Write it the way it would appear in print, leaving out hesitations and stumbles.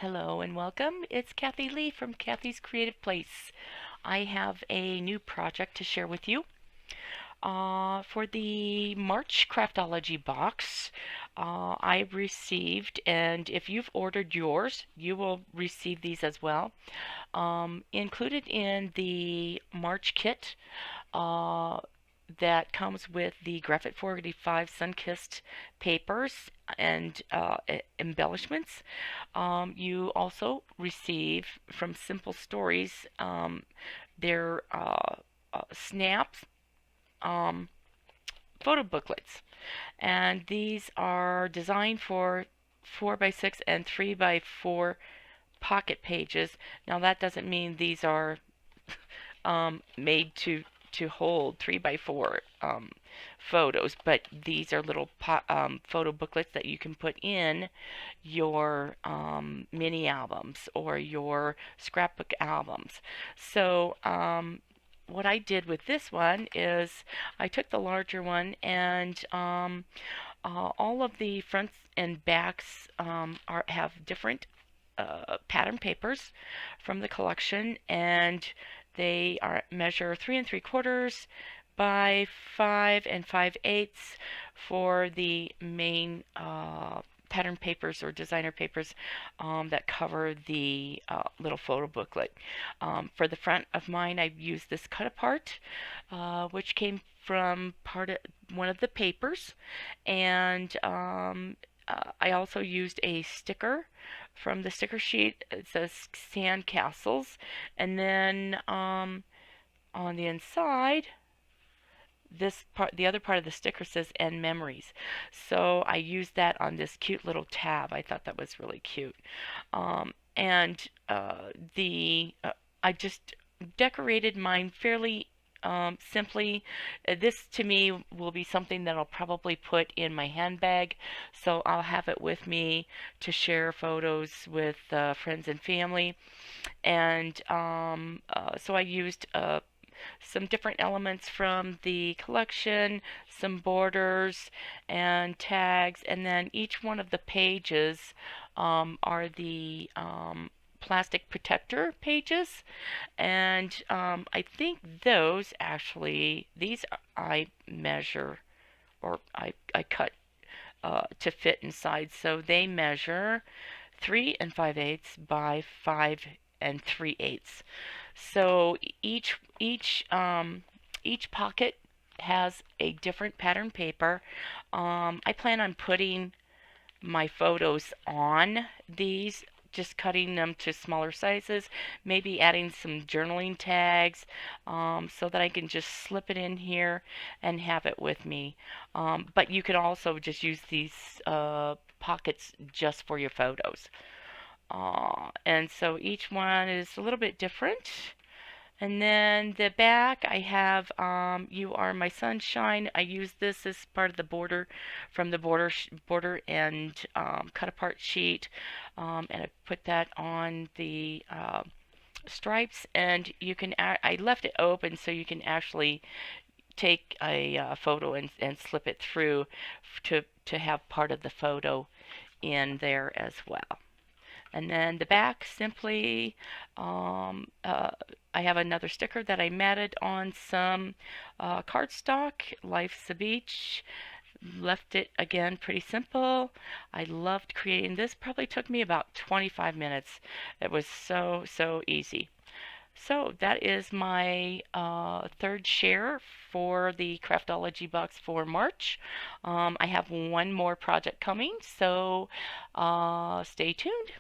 Hello and welcome. It's Kathy Lee from Kathy's Creative Place. I have a new project to share with you. For the March Craftology box, I received, and if you've ordered yours, you will receive these as well. Included in the March kit uh, that comes with the Graphite 485 Sunkissed papers and embellishments. You also receive from Simple Stories their snaps um, photo booklets, and these are designed for 4x6 and 3x4 pocket pages. Now that doesn't mean these are made to hold 3x4 photos, but these are little photo booklets that you can put in your mini albums or your scrapbook albums. So what I did with this one is I took the larger one and all of the fronts and backs have different pattern papers from the collection, and they are measure 3 3/4 by 5 5/8 for the main pattern papers or designer papers that cover the little photo booklet. For the front of mine, I used this cut apart, which came from one of the papers, and I also used a sticker from the sticker sheet. It says sand castles, and then on the inside, the other part of the sticker says end memories. So I used that on this cute little tab. I thought that was really cute. And the I just decorated mine fairly simply. This to me will be something that I'll probably put in my handbag, so I'll have it with me to share photos with friends and family. And so I used some different elements from the collection, some borders and tags, and then each one of the pages are the plastic protector pages. And I think these I measure, or I cut to fit inside. So they measure 3 5/8 by 5 3/8. So each pocket has a different pattern paper. I plan on putting my photos on these, just cutting them to smaller sizes, maybe adding some journaling tags, so that I can just slip it in here and have it with me. But you can also just use these pockets just for your photos. And so each one is a little bit different. And then the back, I have You Are My Sunshine. I use this as part of the border from the border and cut apart sheet. And I put that on the stripes, and you can I left it open so you can actually take a photo and slip it through to have part of the photo in there as well. And then the back, simply, I have another sticker that I matted on some cardstock. Life's a Beach. Left it again pretty simple. I loved creating this. Probably took me about 25 minutes. It was so easy. So that is my third share for the Craftology box for March. I have one more project coming, so stay tuned.